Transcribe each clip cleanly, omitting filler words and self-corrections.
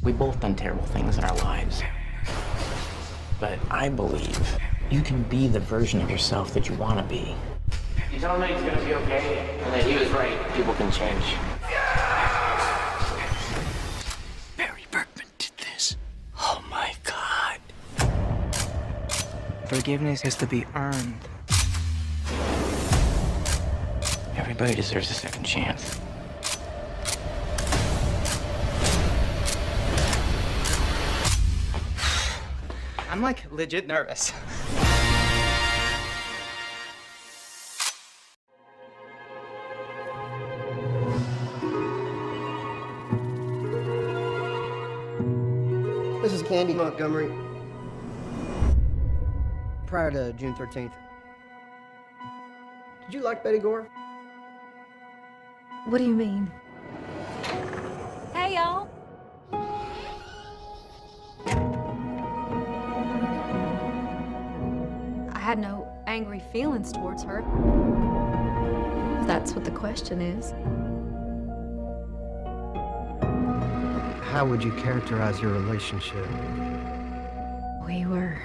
We both done terrible things in our lives. But I believe you can be the version of yourself that you want to be. You tell him that he's gonna be okay, and that he was right. People can change. Barry Berkman did this. Oh my God. Forgiveness is to be earned. Everybody deserves a second chance. I'm like legit nervous. This is Candy Montgomery. Prior to June 13th. Did you like Betty Gore? What do you mean? Hey, y'all. I had no angry feelings towards her. If that's what the question is. How would you characterize your relationship? We were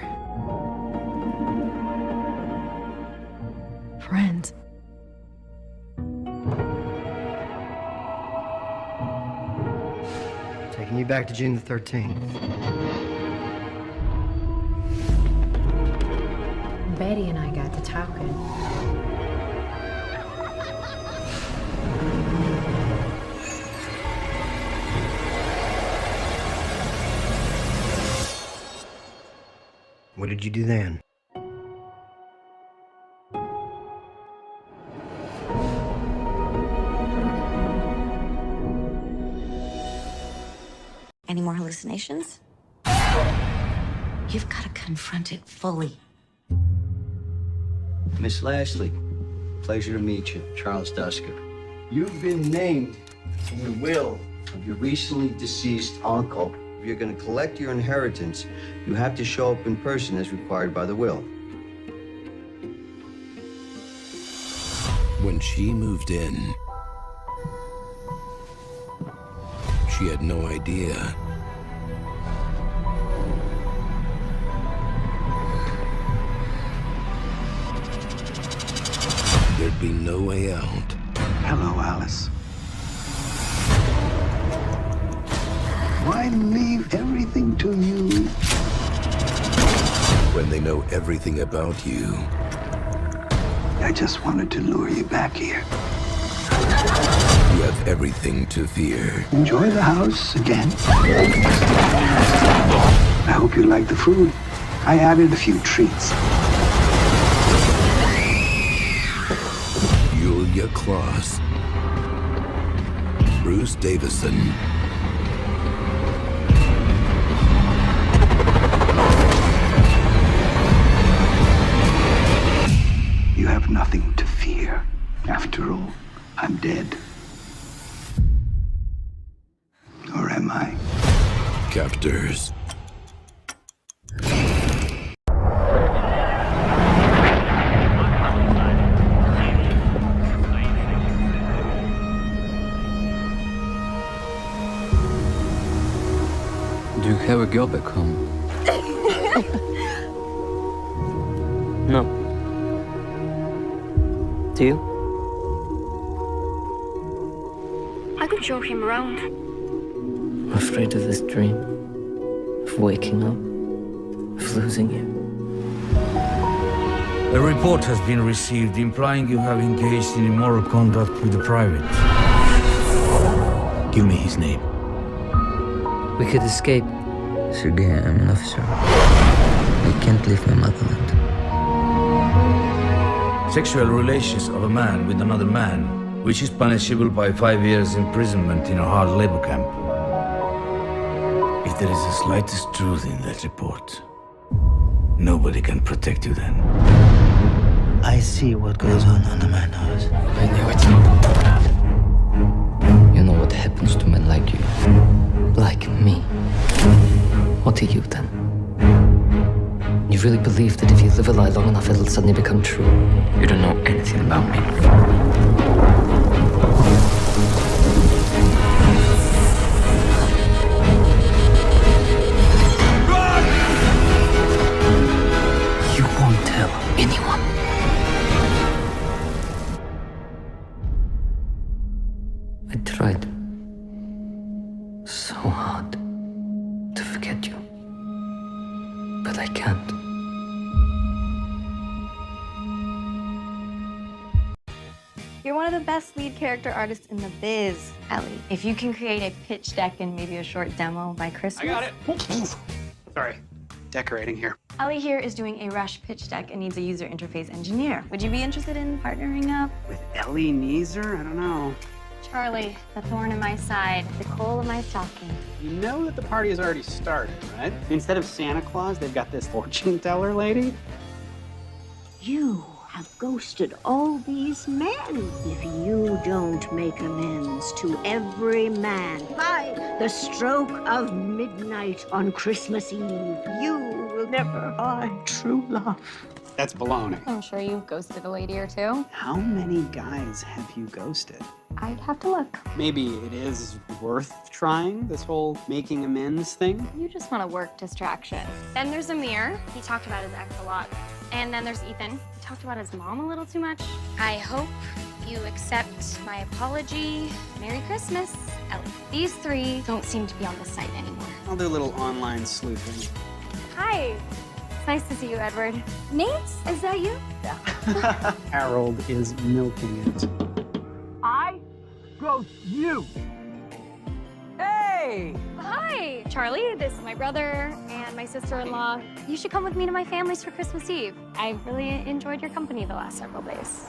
friends. Taking you back to June the 13th. Betty and I got to talking. What did you do then? Any more hallucinations? You've got to confront it fully. Miss Lashley, pleasure to meet you. Charles Dusker. You've been named in the will of your recently deceased uncle. If you're going to collect your inheritance, you have to show up in person as required by the will. When she moved in, she had no idea there'd be no way out. Hello, Alice. Why leave everything to you? When they know everything about you, I just wanted to lure you back here. you have everything to fear. Enjoy the house again. I hope you like the food. I added a few treats. Julia Claus, Bruce Davison, You have nothing to fear. After all, I'm dead. Or am I? captors. Do you have a girl back home? No. Do you? I could show him around. I'm afraid of this dream. Of waking up. Of losing you. A report has been received implying you have engaged in immoral conduct with the private. Give me his name. We could escape. Sergei, I'm an officer. I can't leave my motherland. Sexual relations of a man with another man, which is punishable by 5 years imprisonment in a hard labor camp. If there is the slightest truth in that report, nobody can protect you then. I see what goes on under my nose. I knew it. You know what happens to men like you. Like me. What are you then? You really believe that if you live a lie long enough, it'll suddenly become true? You don't know anything about me. I tried so hard to forget you, but I can't. You're one of the best lead character artists in the biz, Ellie. If you can create a pitch deck and maybe a short demo by Christmas. I got it. Sorry, decorating here. Ellie here is doing a rush pitch deck and needs a user interface engineer. Would you be interested in partnering up? With Ellie Neezer? I don't know. Charlie, the thorn in my side, the coal in my stocking. You know that the party has already started, right? Instead of Santa Claus, they've got this fortune teller lady. You have ghosted all these men. If you don't make amends to every man by the stroke of midnight on Christmas Eve, you will never find true love. That's baloney. I'm sure you've ghosted a lady or two. How many guys have you ghosted? I'd have to look. Maybe it is worth trying, this whole making amends thing. You just want a work distraction. Then there's Amir. He talked about his ex a lot. And then there's Ethan. He talked about his mom a little too much. I hope you accept my apology. Merry Christmas, Ellie. These three don't seem to be on the site anymore. I'll do a little online sleuthing. Hi. It's nice to see you, Edward. Nate, is that you? Harold is milking it. I ghost you. Hey! Hi, Charlie. This is my brother and my sister-in-law. You should come with me to my family's for Christmas Eve. I really enjoyed your company the last several days.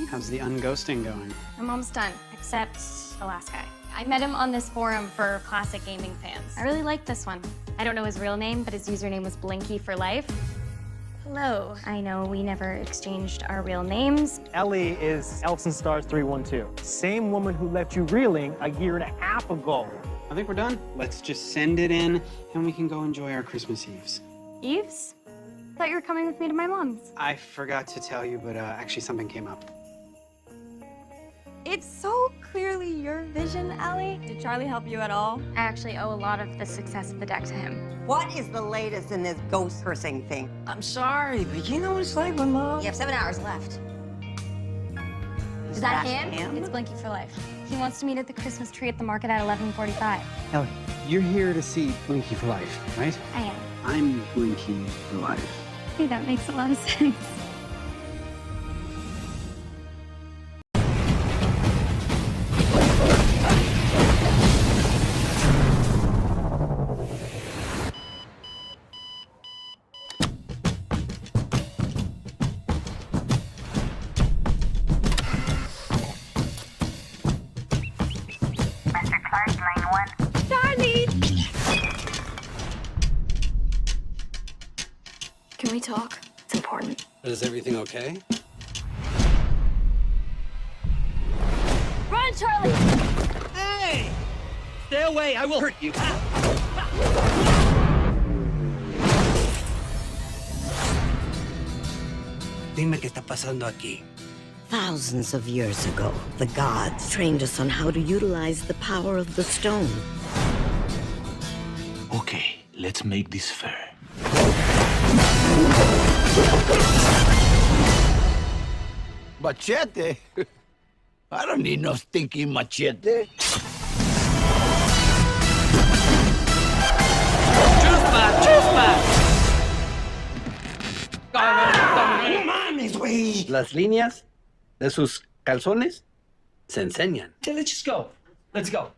How's the unghosting going? My mom's done, except the last guy. I met him on this forum for classic gaming fans. I really like this one. I don't know his real name, but his username was Blinky for life. Hello. I know we never exchanged our real names. Ellie is Elson Stars 312. Same woman who left you reeling a year and a half ago. I think we're done. Let's just send it in and we can go enjoy our Christmas Eves. Eves? I thought you were coming with me to my mom's. I forgot to tell you, but actually something came up. It's so clearly your vision, Ellie. Did Charlie help you at all? I actually owe a lot of the success of the deck to him. What is the latest in this ghost cursing thing? I'm sorry, but you know what it's like when love. You have 7 hours left. Is that him? It's Blinky for life. He wants to meet at the Christmas tree at the market at 11:45. Ellie, you're here to see Blinky for life, right? I am. I'm Blinky for life. Hey, that makes a lot of sense. Can we talk? It's important. Is everything okay? Run, Charlie! Hey! Stay away, I will hurt you. Dime qué está pasando aquí. Thousands of years ago, the gods trained us on how to utilize the power of the stone. Okay, let's make this fair. Machete? I don't need no stinky machete. ¡No mames, güey! Las líneas de sus calzones se enseñan. Let's just go. Let's go.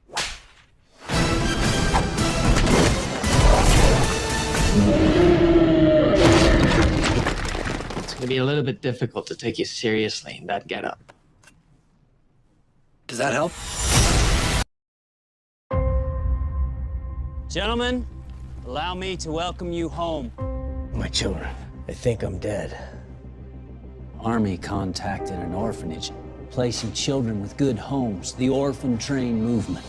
It's gonna be a little bit difficult to take you seriously in that getup. Does that help? Gentlemen, allow me to welcome you home. My children, they think I'm dead. Army contacted an orphanage, placing children with good homes, the orphan train movement.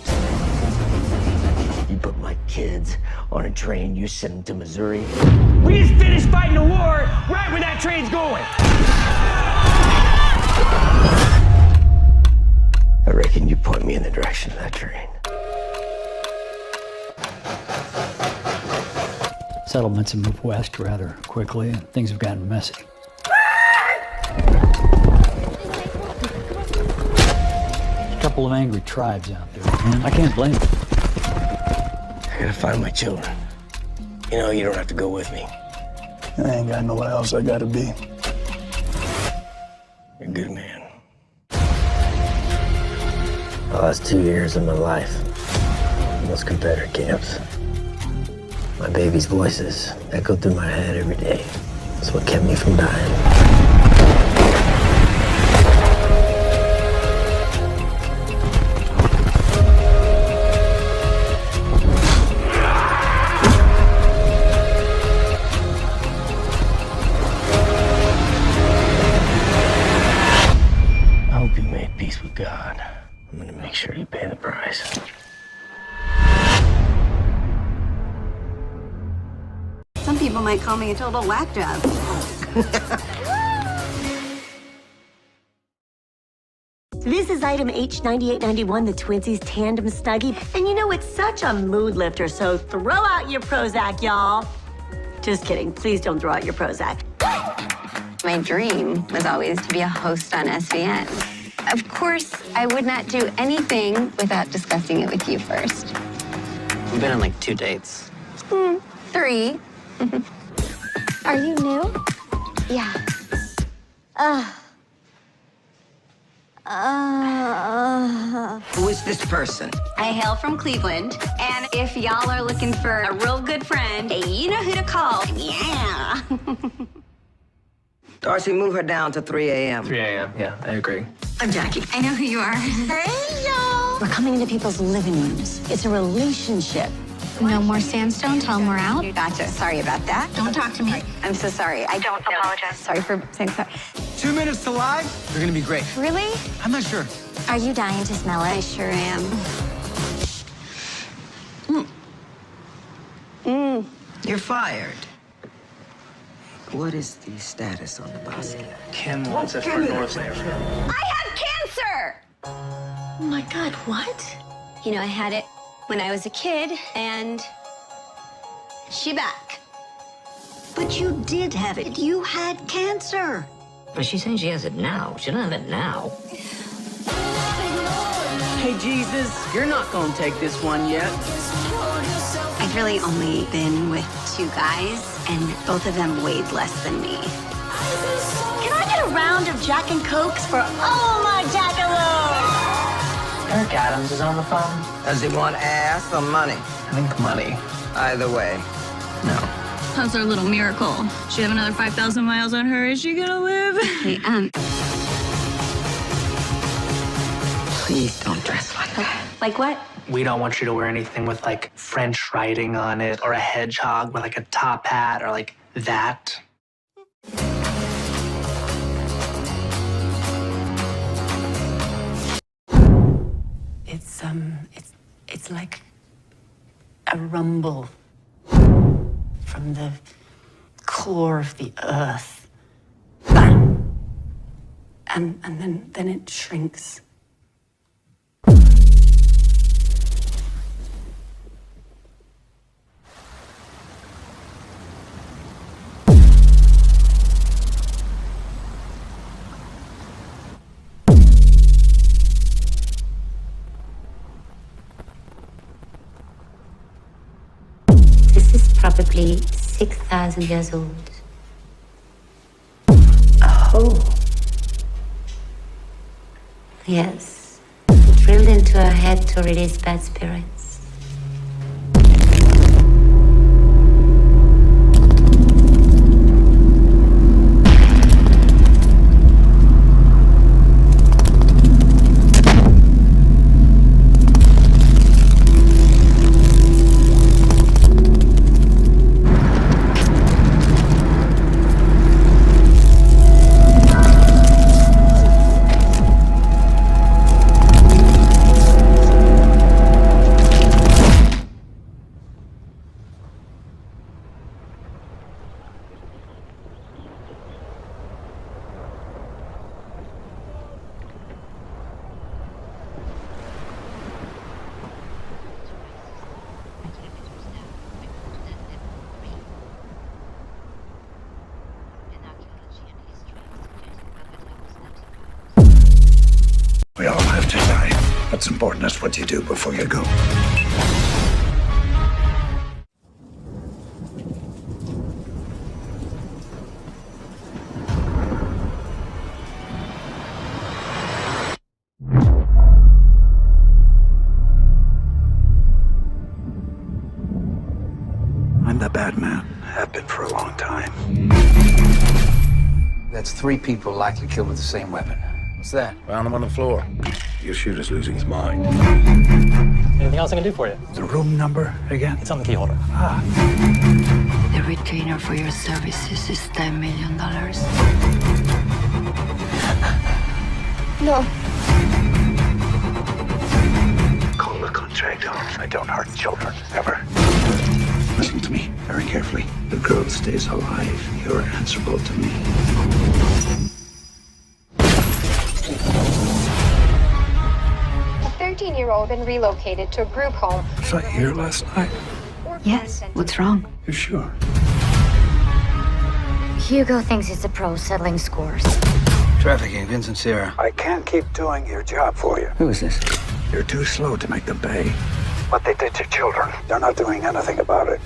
You put my kids on a train, you send them to Missouri. We just finished fighting the war right where that train's going. I reckon you point me in the direction of that train. Settlements have moved west rather quickly, and things have gotten messy. couple of angry tribes out there, man. I can't blame them. I gotta find my children. You know, you don't have to go with me. I ain't got nowhere else I gotta be. You're a good man. The last 2 years of my life in those Confederate camps. My baby's voices echoed through my head every day. That's what kept me from dying. I hope you made peace with God. I'm gonna make sure you pay the price. Some people might call me a total whack job. This is item H9891, the Twinsies Tandem Snuggie. And you know, it's such a mood lifter, so throw out your Prozac, y'all. Just kidding. Please don't throw out your Prozac. My dream was always to be a host on SVN. Of course, I would not do anything without discussing it with you first. We've been on like 2 dates. 3. Are you new? Yeah. Who is this person? I hail from Cleveland, and if y'all are looking for a real good friend, you know who to call. Yeah. Darcy, move her down to 3 a.m. 3 a.m. Yeah, I agree. I'm Jackie. I know who you are. Hey, y'all. We're coming into people's living rooms. It's a relationship. No more sandstone. Tell them we're out. Gotcha. Sorry about that. Don't talk to me. I'm so sorry. I don't apologize. Sorry for saying sorry. 2 minutes to live? They're gonna be great. Really? I'm not sure. Are you dying to smell I it? sure am. You're fired. What is the status on the basket? Kim wants us for North Layer. I have cancer! Oh my God, what? You know, I had it when I was a kid, and she back. But you did have it. You had cancer. But she's saying she has it now. She doesn't have it now. Hey, Jesus, you're not gonna take this one yet. I've really only been with 2 guys, and both of them weighed less than me. Can I get a round of Jack and Cokes for all my Jackaloo? Eric Adams is on the phone. Does he want ass or money? I think money. Either way. No. How's our little miracle? She have another 5,000 miles on her. Is she gonna live? Hey, Please don't dress like that. like what? We don't want you to wear anything with like French writing on it or a hedgehog with like a top hat or like that. It's like a rumble from the core of the earth. Bam! And then it shrinks. This is probably 6,000 years old. Oh. Yes. Drilled into her head to release bad spirits. What's important is what you do before you go. I'm the bad man. Have been for a long time. That's 3 people likely killed with the same weapon. What's that? Found him on the floor. Your shooter's losing his mind. Anything else I can do for you? The room number again? It's on the key holder. The retainer for your services is $10 million. No. Call the contract off. I don't hurt children, ever. Listen to me very carefully. The girl stays alive. You're answerable to me. A 13-year-old been relocated to a group home. Was I here last night? Yes. What's wrong? You sure? Hugo thinks he's a pro settling scores. Trafficking, Vincent Sierra. I can't keep doing your job for you. Who is this? You're too slow to make them pay. What they did to children, they're not doing anything about it.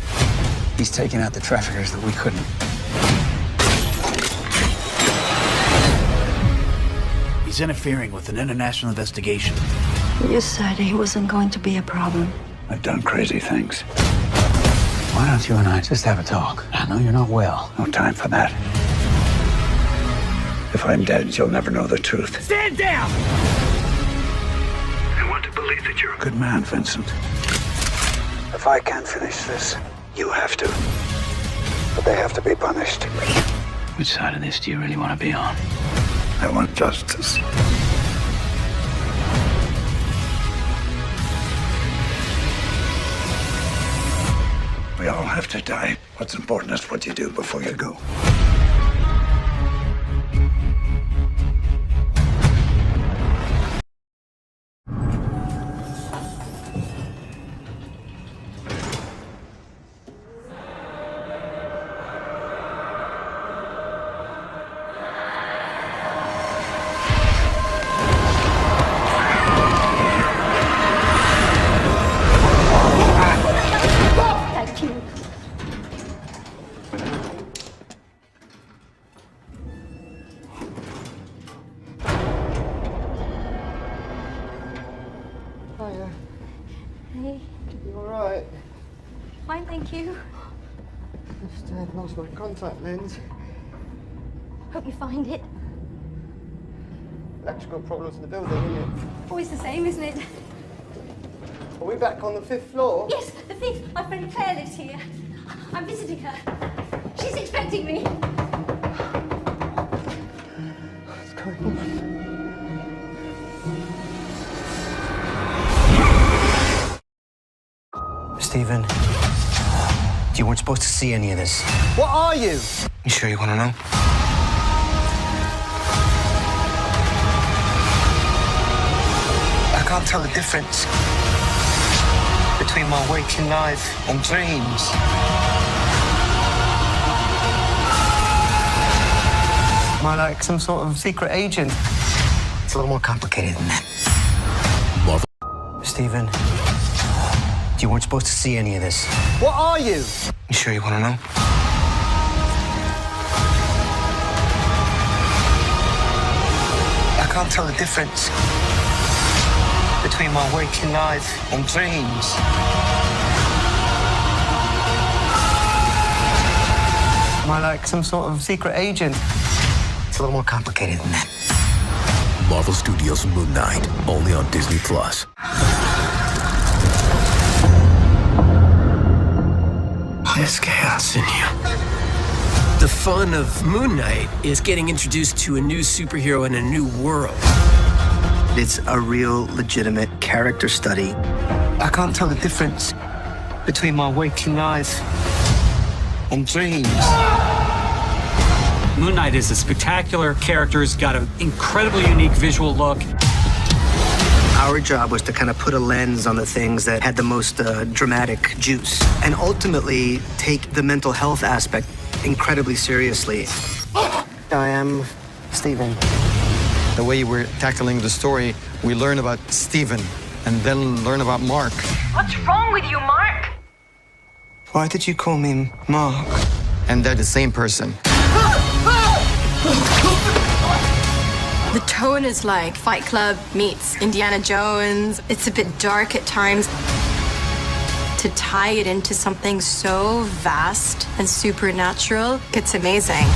He's taking out the traffickers that we couldn't. He's interfering with an international investigation. You said he wasn't going to be a problem. I've done crazy things. Why don't you and I just have a talk? I know you're not well. No time for that. If I'm dead, you'll never know the truth. Stand down! I want to believe that you're a good man, Vincent. If I can't finish this, you have to. But they have to be punished. Which side of this do you really want to be on? I want justice. We all have to die. What's important is what you do before you go. Thank you. Hiya. Hey, You alright? fine, thank you. Just lost my contact lens. Hope you find it. Electrical problems in the building, isn't it? Always the same, isn't it? Are we back on the 5th floor? Yes, the fifth. My friend Claire lives here. I'm visiting her. She's expecting me. What's going on? Stephen, you weren't supposed to see any of this. What are you? You sure you want to know? I can't tell the difference between my waking life and dreams. Am I like some sort of secret agent? It's a little more complicated than that. Marvel. Stephen, you weren't supposed to see any of this. What are you? You sure you want to know? I can't tell the difference between my waking life and dreams. Am I like some sort of secret agent? It's a little more complicated than that. Marvel Studios' Moon Knight, only on Disney+. There's chaos in you. The fun of Moon Knight is getting introduced to a new superhero in a new world. It's a real, legitimate character study. I can't tell the difference between my waking life and dreams. Moon Knight is a spectacular character. He's got an incredibly unique visual look. Our job was to kind of put a lens on the things that had the most dramatic juice and ultimately take the mental health aspect incredibly seriously. I am Stephen. The way we're tackling the story, we learn about Stephen, and then learn about Mark. What's wrong with you, Mark? Why did you call me Mark? And they're the same person. The tone is like Fight Club meets Indiana Jones. It's a bit dark at times. To tie it into something so vast and supernatural, it's amazing.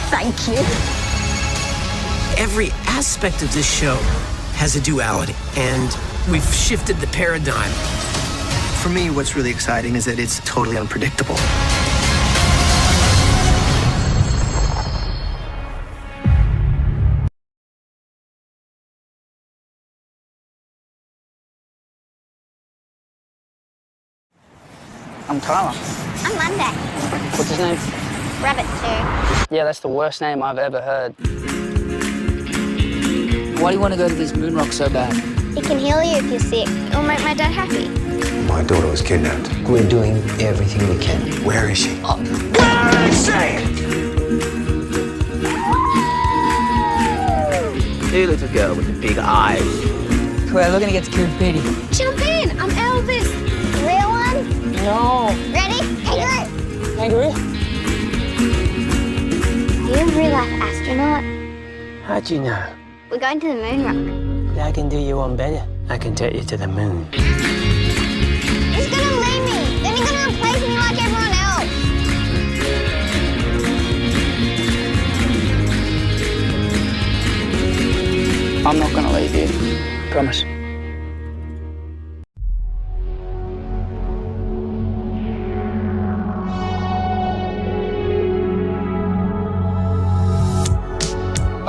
Thank you. Every aspect of this show has a duality, and we've shifted the paradigm. For me, what's really exciting is that it's totally unpredictable. I'm Tyler. I'm Monday. What's his name? Rabbit too. Yeah, that's the worst name I've ever heard. Why do you want to go to this moon rock so bad? It can heal you if you're sick. It'll make my dad happy. My daughter was kidnapped. We're doing everything we can. Where is she? Where is she? Hey, little girl with the big eyes. Well, we're gonna get to kill Petey. Jump in! I'm Elvis. Real one? No. Ready? Kangaroo! Kangaroo? Are you a real-life astronaut? How'd you know? We're going to the moon rock. I can do you one better. I can take you to the moon. He's gonna leave me. Then he's gonna replace me like everyone else. I'm not gonna leave you. Promise.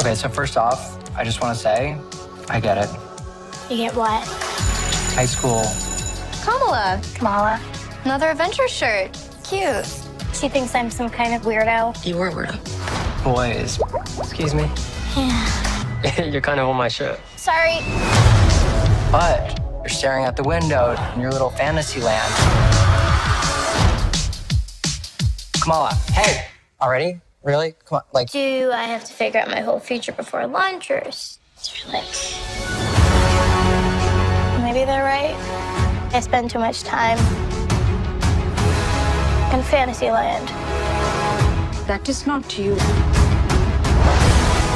Okay, so first off, I just want to say, I get it. You get what? High school. Kamala. Another adventure shirt. Cute. She thinks I'm some kind of weirdo. You were a weirdo. Boys. Excuse me? Yeah. You're kind of on my shirt. Sorry. But you're staring out the window in your little fantasy land. Kamala, hey! Already? Really? Come on, like... Do I have to figure out my whole future before lunch, or is it relaxed? Maybe they're right. I spend too much time in Fantasyland. That is not you.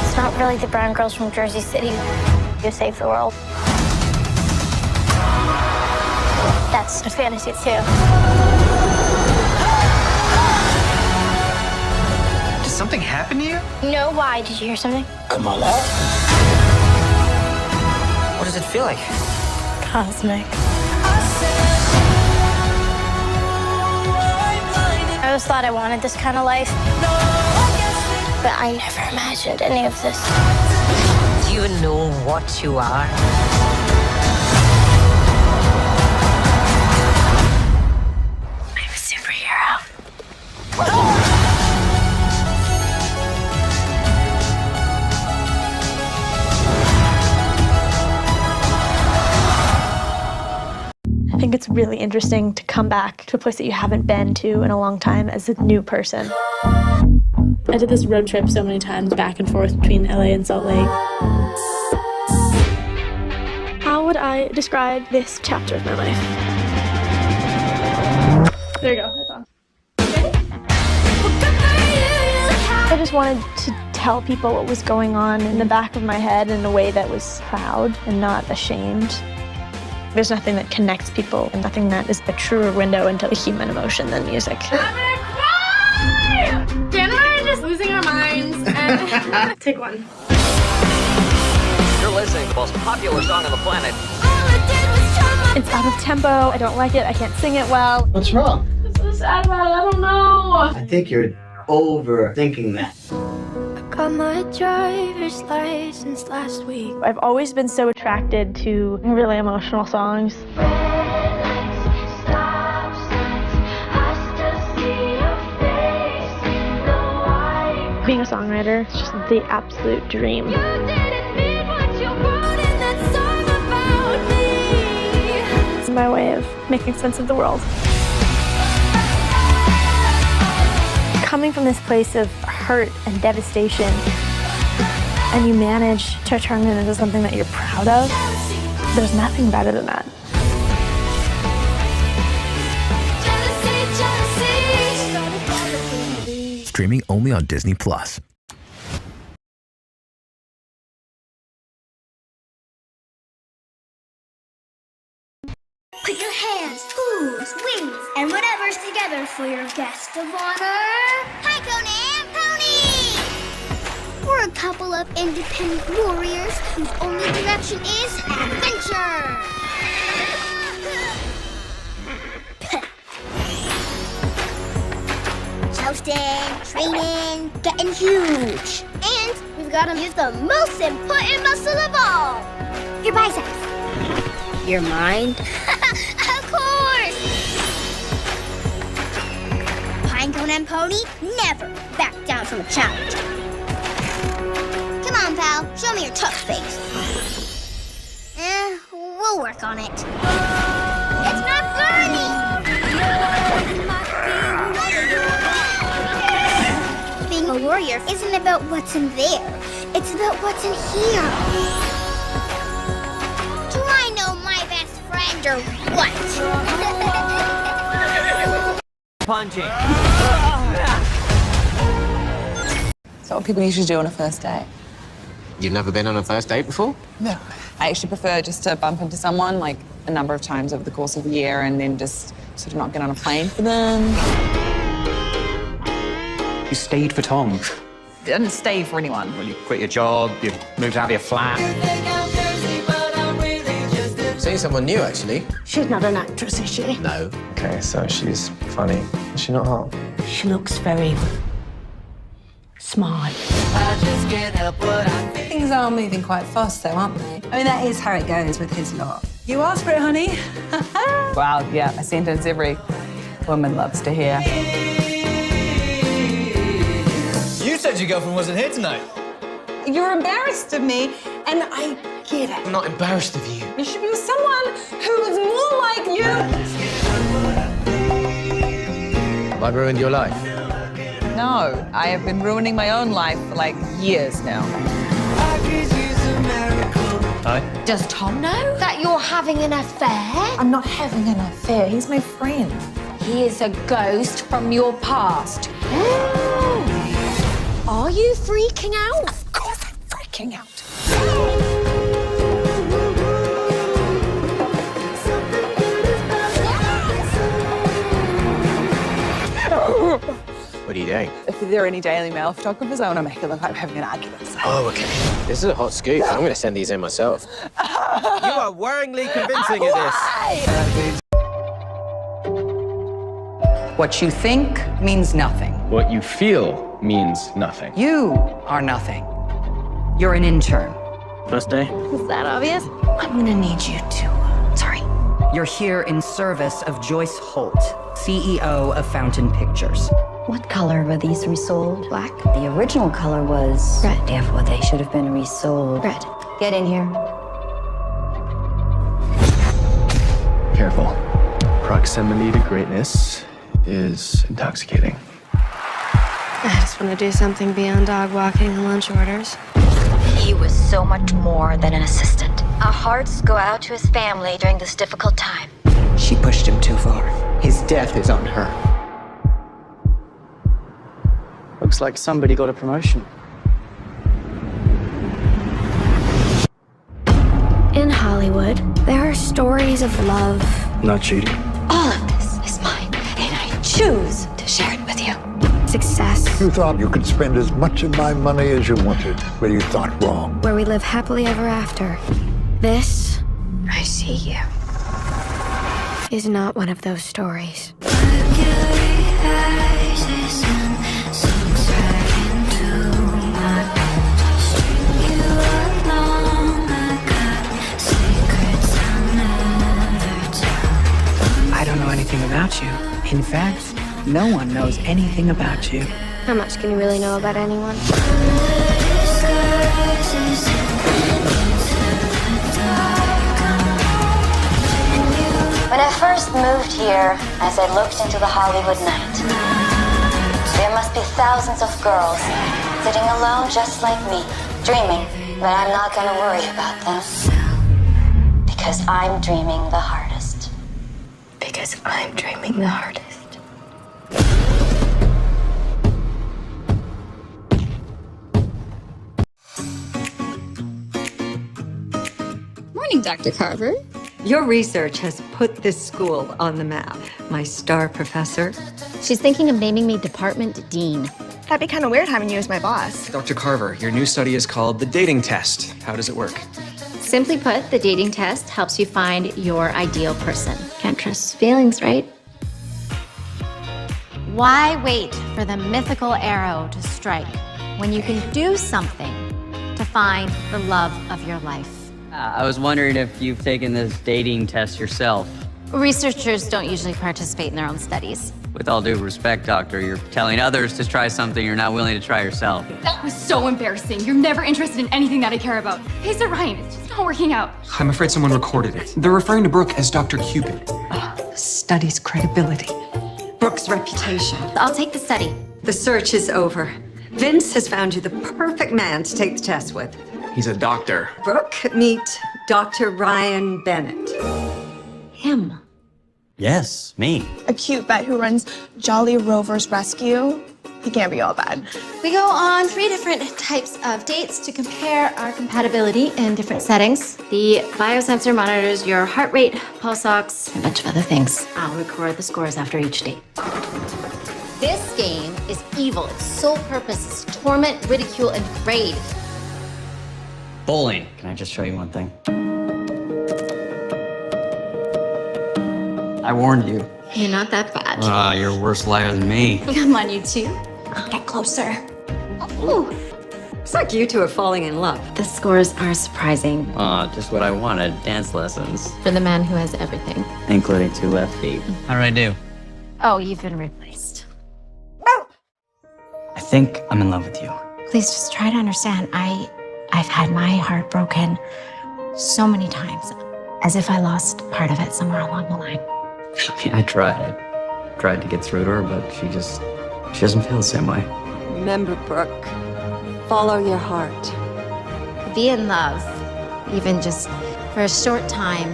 It's not really the brown girls from Jersey City who save the world. That's a fantasy too. Did something happen to you? No, why? Did you hear something? Kamala. What does it feel like? Cosmic. I always thought I wanted this kind of life, but I never imagined any of this. Do you know what you are? I'm a superhero. I think it's really interesting to come back to a place that you haven't been to in a long time as a new person. I did this road trip so many times back and forth between LA and Salt Lake. How would I describe this chapter of my life? There you go, that's on. I just wanted to tell people what was going on in the back of my head in a way that was proud and not ashamed. There's nothing that connects people and nothing that is a truer window into the human emotion than music. I'm gonna cry! Dan and I are just losing our minds and take one. You're listening to the most popular song on the planet. It's out of tempo. I don't like it. I can't sing it well. What's wrong? I'm so sad about it. I don't know. I think you're overthinking that. Got my driver's license last week. I've always been so attracted to really emotional songs. Being a songwriter is just the absolute dream. It's my way of making sense of the world. Coming from this place of hurt and devastation, and you manage to turn it into something that you're proud of, There's nothing better than that. Streaming only on Disney+. Put your hands, hooves, wings, and whatever's together for your guest of honor. Hi, Conan Pony! We're a couple of independent warriors whose only direction is adventure. Jousting, training, getting huge. And we've got to use the most important muscle of all, your biceps. Your mind? Of course! Pinecone and Pony never back down from a challenge. Come on, pal. Show me your tough face. We'll work on it. It's not burning! Being a warrior isn't about what's in there. It's about what's in here. Do I know my best friend or what? Punching. So what people usually do on a first date? You've never been on a first date before? No. I actually prefer just to bump into someone like a number of times over the course of a year and then just sort of not get on a plane for them. You stayed for Tom. I didn't stay for anyone. Well, you quit your job, you moved out of your flat. Seen someone new, actually. She's not an actress, is she? No. Okay, so she's funny. Is she not hot? She looks very smart. Things are moving quite fast though, aren't they? I mean, that is how it goes with his lot. You asked for it, honey. Wow, yeah, a sentence every woman loves to hear. You said your girlfriend wasn't here tonight. You're embarrassed of me, and I get it. I'm not embarrassed of you. You should be with someone who is more like you. Have I ruined your life? No, I have been ruining my own life for like years now. Hi. Does Tom know that you're having an affair? I'm not having an affair. He's my friend. He is a ghost from your past. Are you freaking out? Of course I'm freaking out. What are you doing? If there are any Daily Mail photographers, I want to make it look like we're having an argument. So. Oh, okay. This is a hot scoop. I'm going to send these in myself. You are worryingly convincing at this. What you think means nothing. What you feel means nothing. You are nothing. You're an intern. First day? Is that obvious? I'm gonna need you to... Sorry. You're here in service of Joyce Holt, CEO of Fountain Pictures. What color were these resold? Black. The original color was red. Therefore, they should have been resold. Red. Get in here. Careful. Proximity to greatness is intoxicating. I just want to do something beyond dog walking and lunch orders. He was so much more than an assistant. Our hearts go out to his family during this difficult time. She pushed him too far. His death is on her. Looks like somebody got a promotion. In Hollywood, there are stories of love. Not cheating. All of this is mine, and I choose to share it with you. Success, You thought you could spend as much of my money as you wanted, but you thought wrong. where we live happily ever after. This, I see you, is not one of those stories. I don't know anything about you. In fact, no one knows anything about you. How much can you really know about anyone? When I first moved here, as I looked into the Hollywood night, there must be thousands of girls sitting alone just like me, dreaming, but I'm not gonna worry about them. Because Because I'm dreaming the hardest. Because I'm dreaming the hardest. Morning, Dr. Carver. Your research has put this school on the map. My star professor. She's thinking of naming me department dean. That'd be kind of weird having you as my boss. Dr. Carver, your new study is called the dating test. How does it work? Simply put, the dating test helps you find your ideal person. Can't trust feelings, right? Why wait for the mythical arrow to strike when you can do something to find the love of your life? I was wondering if you've taken this dating test yourself. Researchers don't usually participate in their own studies. With all due respect, doctor, you're telling others to try something you're not willing to try yourself. That was so embarrassing. You're never interested in anything that I care about. Hey, Sir Ryan, it's just not working out. I'm afraid someone recorded it. They're referring to Brooke as Dr. Cupid. The study's credibility. Brooke's reputation. I'll take the study. The search is over. Vince has found you the perfect man to take the test with. He's a doctor. Brooke, meet Dr. Ryan Bennett. Him. Yes, me. A cute vet who runs Jolly Rovers Rescue. He can't be all bad. We go on 3 different types of dates to compare our compatibility in different settings. The biosensor monitors your heart rate, pulse ox, and a bunch of other things. I'll record the scores after each date. This game is evil. Its sole purpose is to torment, ridicule, and degrade. Bowling. Can I just show you one thing? I warned you. You're not that bad. You're a worse liar than me. Come on, you two. Get closer. Ooh. It's like you two are falling in love. The scores are surprising Just what I wanted. Dance lessons. for the man who has everything. Including 2 left feet. How did I do? Oh, you've been replaced. I think I'm in love with you. Please just try to understand. I've had my heart broken so many times, as if I lost part of it somewhere along the line. I tried. Tried to get through to her, but she doesn't feel the same way. Remember, Brooke, follow your heart. Be in love, even just for a short time.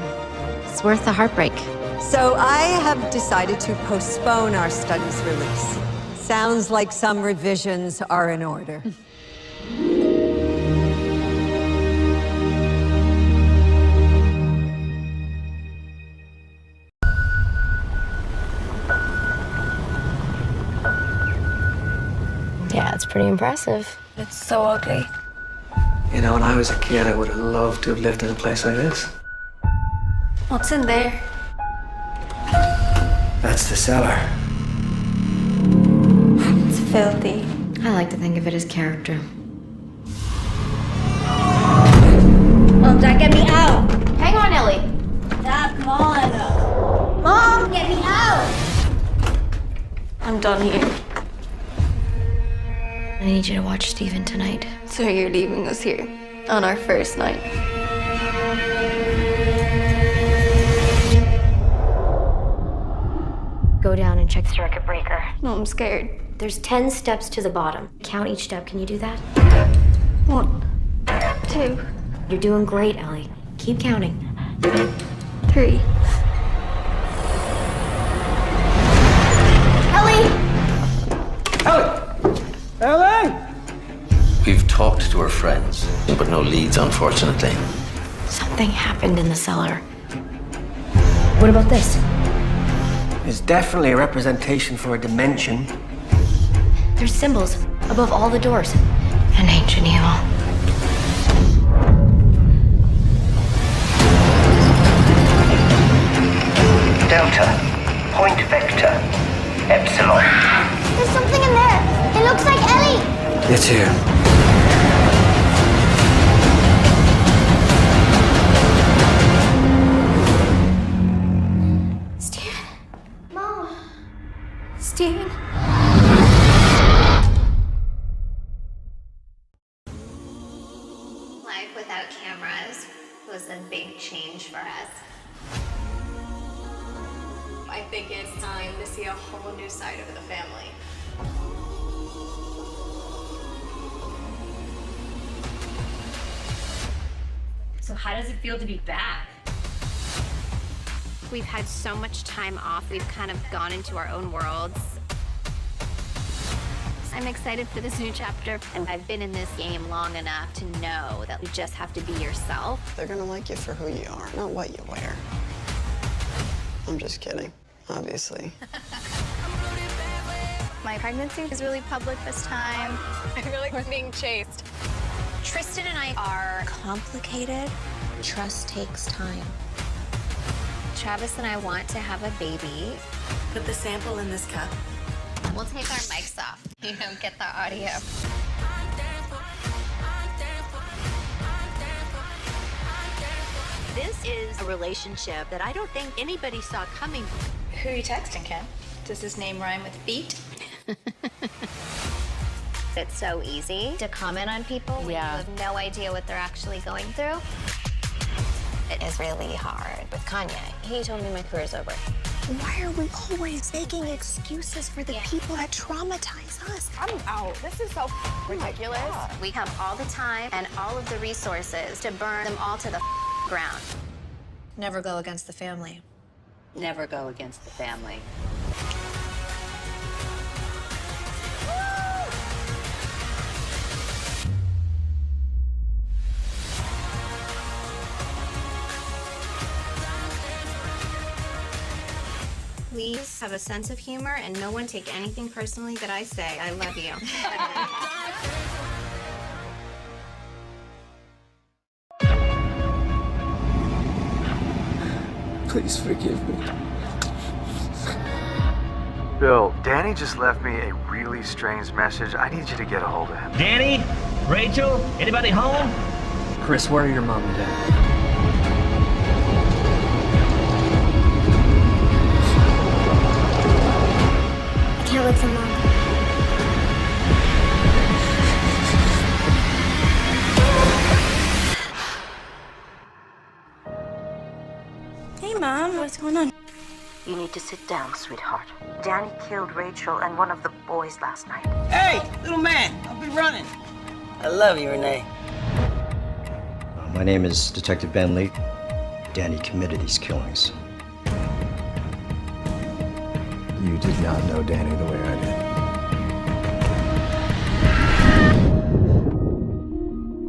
It's worth the heartbreak. So I have decided to postpone our study's release. Sounds like some revisions are in order. Yeah, it's pretty impressive. It's so ugly. You know, when I was a kid, I would have loved to have lived in a place like this. What's in there? That's the cellar. It's filthy. I like to think of it as character. Mom, Dad, get me out! Hang on, Ellie. Dad, come on! Mom, get me out! I'm done here. I need you to watch Steven tonight. So you're leaving us here on our first night. Go down and check the circuit breaker. No, I'm scared. There's 10 steps to the bottom. Count each step. Can you do that? 1, 2, You're doing great, Ellie. Keep counting. 3. Ellie! Ellen! We've talked to her friends, but no leads, unfortunately. Something happened in the cellar. What about this? It's definitely a representation for a dimension. There's symbols above all the doors. An ancient evil. Delta, point vector, epsilon. There's something in there. It looks like Ellie. It's here. Steven. Mom. Steven. Life without cameras was a big change for us. I think it's time to see a whole new side of the family. So how does it feel to be back? We've had so much time off. We've kind of gone into our own worlds. I'm excited for this new chapter, and I've been in this game long enough to know that you just have to be yourself. They're gonna like you for who you are, not what you wear. I'm just kidding, obviously. My pregnancy is really public this time. I feel like we're being chased. Tristan and I are complicated. Trust takes time. Travis and I want to have a baby. Put the sample in this cup. We'll take our mics off, get the audio. This is a relationship that I don't think anybody saw coming. Who are you texting, Ken? Does his name rhyme with feet? It's so easy to comment on people when you have no idea what they're actually going through. It is really hard with Kanye. He told me my career's over. Why are we always making excuses for the people that traumatize us? I'm out. This is so ridiculous. We have all the time and all of the resources to burn them all to the ground. Never go against the family. Never go against the family. Please have a sense of humor and no one take anything personally that I say. I love you. Please forgive me. Bill, Danny just left me a really strange message. I need you to get a hold of him. Danny? Rachel? Anybody home? Chris, where are your mom and dad? I can't wait for Mom. Hey, Mom, what's going on? You need to sit down, sweetheart. Danny killed Rachel and one of the boys last night. Hey, little man, I'll be running. I love you, Renee. My name is Detective Ben Lee. Danny committed these killings. You did not know Danny the way I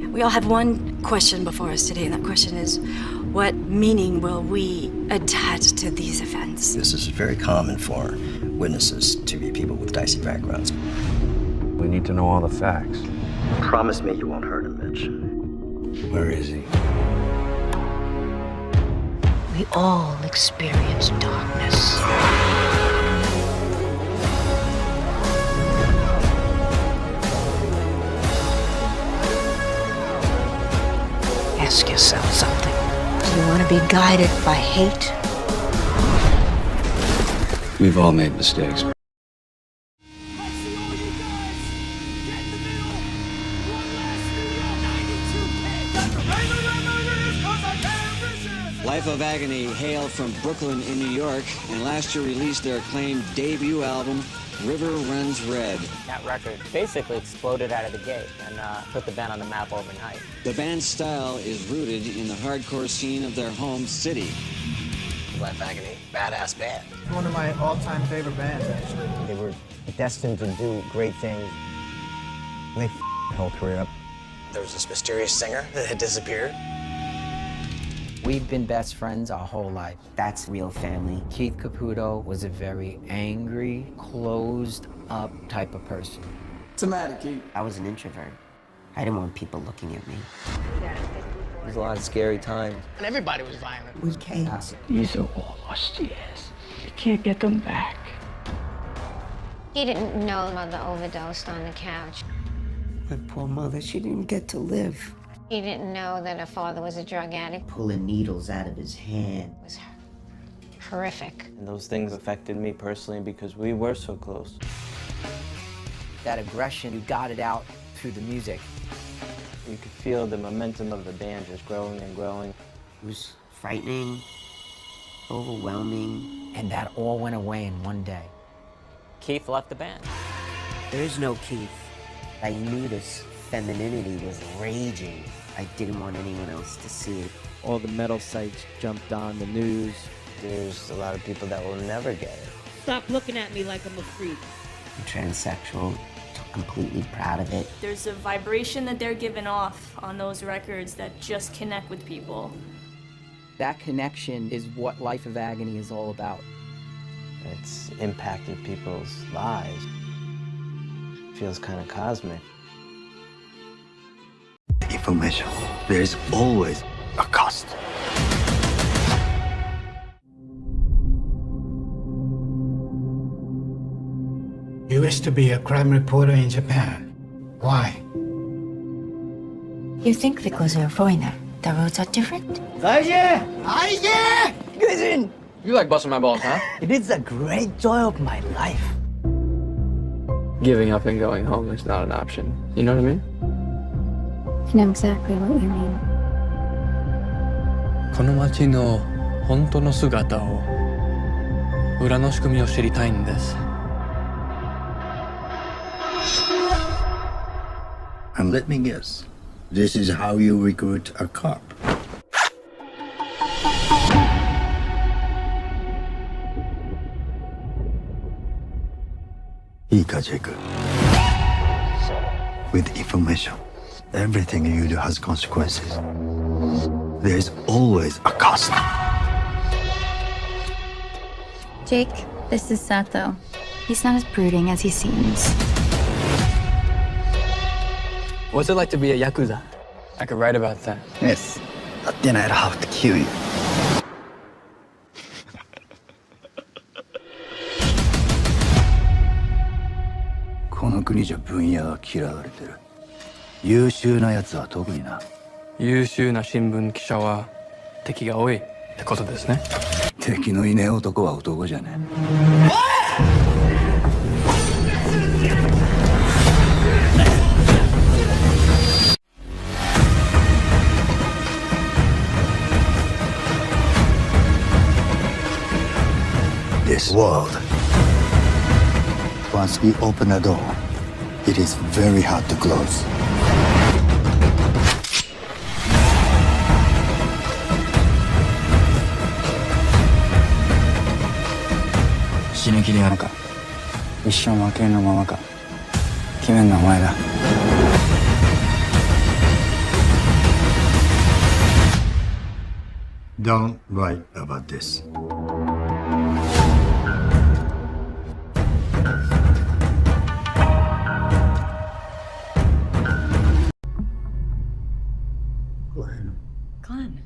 did. We all have one question before us today, and that question is, what meaning will we attach to these events? This is very common for witnesses to be people with dicey backgrounds. We need to know all the facts. Promise me you won't hurt him, Mitch. Where is he? We all experience darkness. Ask yourself something. Do you want to be guided by hate? We've all made mistakes. Life of Agony hail from Brooklyn in New York, and last year released their acclaimed debut album, River Runs Red. That record basically exploded out of the gate and put the band on the map overnight. The band's style is rooted in the hardcore scene of their home city. Life of Agony, badass band. One of my all-time favorite bands, actually. They were destined to do great things. And they the whole career up. There was this mysterious singer that had disappeared. We've been best friends our whole life. That's real family. Keith Caputo was a very angry, closed-up type of person. What's the matter, Keith? I was an introvert. I didn't want people looking at me. There's a lot of scary times. And everybody was violent. We can't. These are all lost years. You can't get them back. He didn't know Mother overdosed on the couch. My poor mother, she didn't get to live. He didn't know that her father was a drug addict. Pulling needles out of his hand. It was horrific. And those things affected me personally because we were so close. That aggression, you got it out through the music. You could feel the momentum of the band just growing and growing. It was frightening, overwhelming. And that all went away in one day. Keith left the band. There is no Keith. I knew this femininity was raging. I didn't want anyone else to see it. All the metal sites jumped on the news. There's a lot of people that will never get it. Stop looking at me like I'm a freak. I'm transsexual, completely proud of it. There's a vibration that they're giving off on those records that just connect with people. That connection is what Life of Agony is all about. It's impacted people's lives. It feels kind of cosmic. Information. There is always a cost. You wish to be a crime reporter in Japan. Why? You think because you're a foreigner, the roads are different? You like busting my balls, huh? It is a great joy of my life. Giving up and going home is not an option. You know what I mean? I know exactly what you mean. この街の本当の姿を、裏の仕組みを知りたいんです。And let me guess, this is how you recruit a cop. Ika Jake. With information, everything you do has consequences. There's always a cost. Jake, this is Sato. He's not as brooding as he seems. What's it like to be a Yakuza? I could write about that. Yes, but then I'd have to kill you. This 優秀なやつは特にな。優秀な新聞記者は敵が多いってことですね。敵のいねえ男は男じゃねえ。This world, once we open a door, it is very hard to close. Don't write about this. Glenn.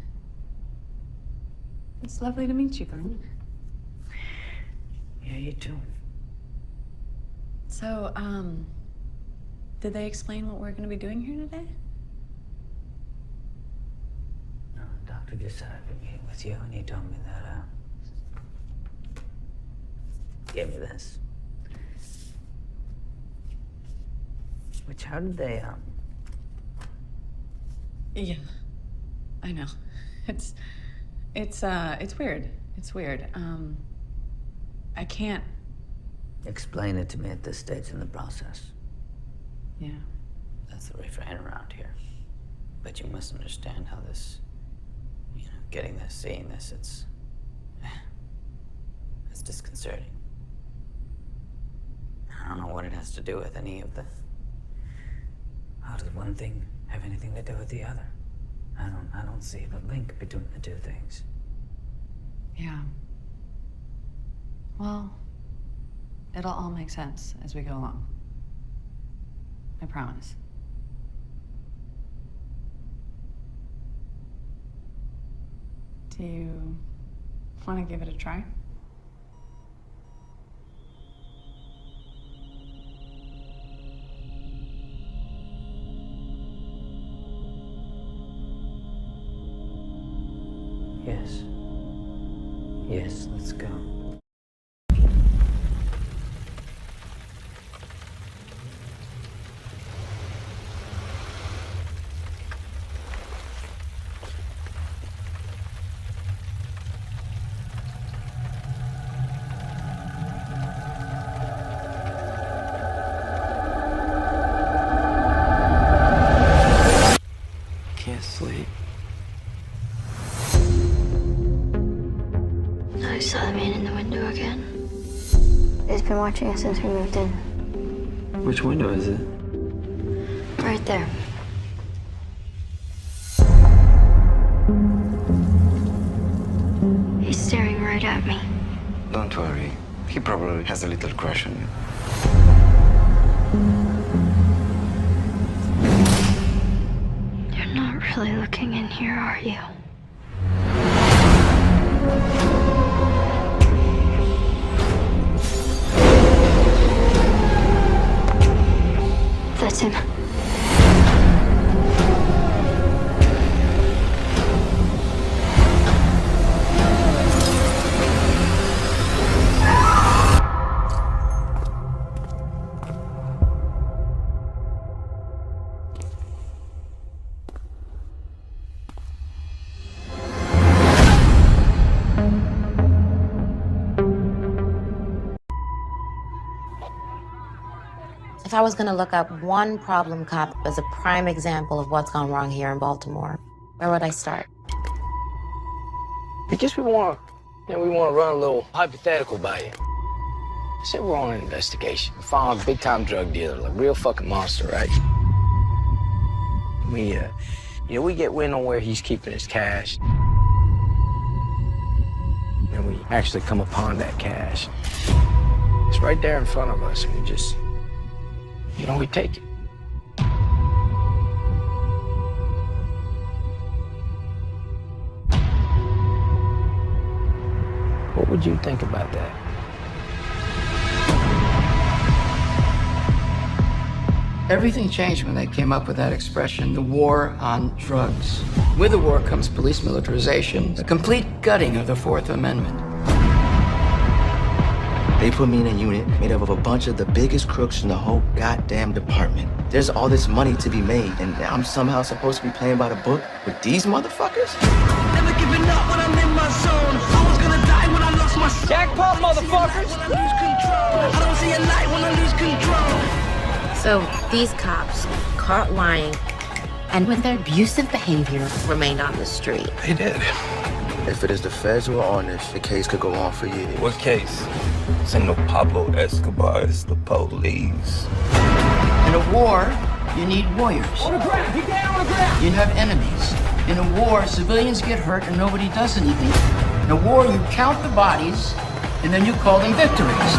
It's lovely to meet you, Glenn. Yeah, you too. So, did they explain what we're going to be doing here today? No, the doctor just said I'd be meeting with you, and he told me that, gave me this. Which, how did they, Yeah, I know. It's weird. It's weird. I can't. Explain it to me at this stage in the process. Yeah. That's the refrain around here. But you must understand how this, getting this, seeing this, it's disconcerting. I don't know what it has to do with any of the... How does one thing have anything to do with the other? I don't see the link between the two things. Yeah. Well, it'll all make sense as we go along. I promise. Do you want to give it a try? Yes. Yes, let's go. Can't sleep. I saw the man in the window again. He's been watching us since we moved in. Which window is it? Right there. He's staring right at me. Don't worry. He probably has a little crush on you. You're not really looking in here, are you? That's him. If I was going to look up one problem cop as a prime example of what's gone wrong here in Baltimore, where would I start? I guess we want to run a little hypothetical by you. Say we're on an investigation. We found a big-time drug dealer, like a real fucking monster, right? We get wind on where he's keeping his cash. And we actually come upon that cash. It's right there in front of us, and we just, we take it. What would you think about that? Everything changed when they came up with that expression, the war on drugs. With the war comes police militarization, the complete gutting of the Fourth Amendment. They put me in a unit made up of a bunch of the biggest crooks in the whole goddamn department. There's all this money to be made, and I'm somehow supposed to be playing by the book with these motherfuckers? Never giving up when I'm in my zone. I was gonna die when I lost my soul. Jackpot, motherfuckers! When I lose control. I don't see a light when I lose control. So these cops caught lying and with their abusive behavior remained on the street. They did. If it is the feds who are on this, the case could go on for years. What case? This ain't no Pablo Escobar, it's the police. In a war, you need warriors. On the ground, get down on the ground. You have enemies. In a war, civilians get hurt and nobody does anything. In a war, you count the bodies and then you call them victories.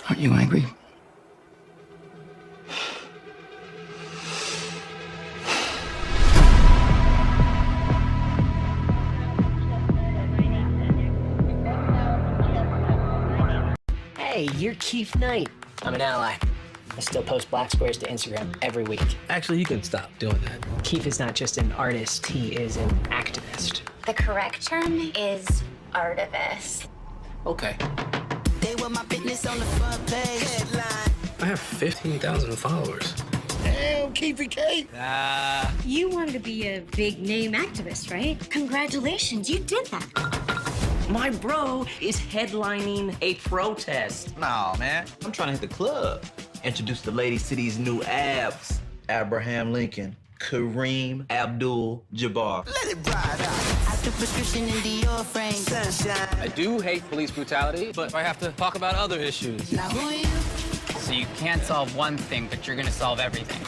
Aren't you angry? Hey, you're Keith Knight. I'm an ally. I still post black squares to Instagram every week. Actually, you can stop doing that. Keith is not just an artist, he is an activist. The correct term is artivist. Okay. They were my business on the front page. Headline. I have 15,000 followers. Damn, Keefy K. You wanted to be a big name activist, right? Congratulations, you did that. My bro is headlining a protest. Nah, man. I'm trying to hit the club. Introduce the ladies to these new abs. Abraham Lincoln, Kareem Abdul-Jabbar. Let it ride out. I took prescription in Dior frame. Sunshine. I do hate police brutality, but I have to talk about other issues. Now who are you? So you can't solve one thing, but you're gonna solve everything.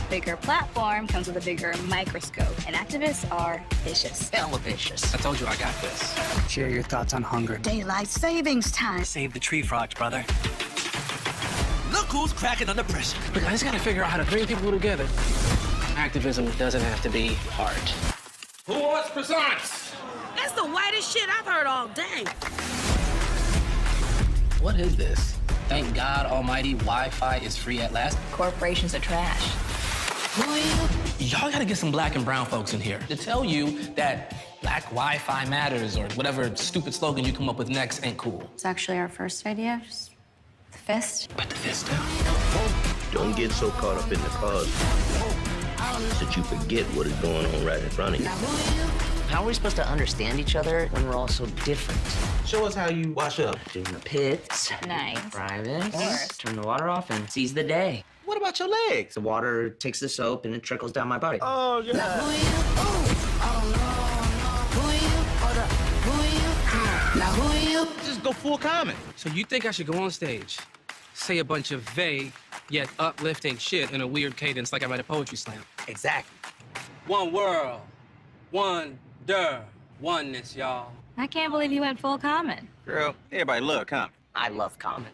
Bigger platform comes with a bigger microscope, and activists are vicious. Hella vicious. I told you I got this. Share your thoughts on hunger. Daylight savings time. Save the tree frogs, brother. Look who's cracking under pressure. Look, I just gotta figure out how to bring people together. Activism doesn't have to be art. Who wants croissants? That's the whitest shit I've heard all day. What is this? Thank God Almighty, Wi-Fi is free at last. Corporations are trash. Y'all gotta get some black and brown folks in here to tell you that black Wi-Fi matters or whatever stupid slogan you come up with next ain't cool. It's actually our first idea, just the fist. Put the fist down. Don't get so caught up in the cause that you forget what is going on right in front of you. How are we supposed to understand each other when we're all so different? Show us how you wash up. In the pits. Nice. Private. Of course. Turn the water off and seize the day. What about your legs? The water takes the soap and it trickles down my body. Oh, yeah. Just go full Common. So you think I should go on stage, say a bunch of vague yet uplifting shit in a weird cadence like I'm at a poetry slam? Exactly. One world, wonder, oneness, y'all. I can't believe you went full Common. Girl, everybody love Common. I love Common.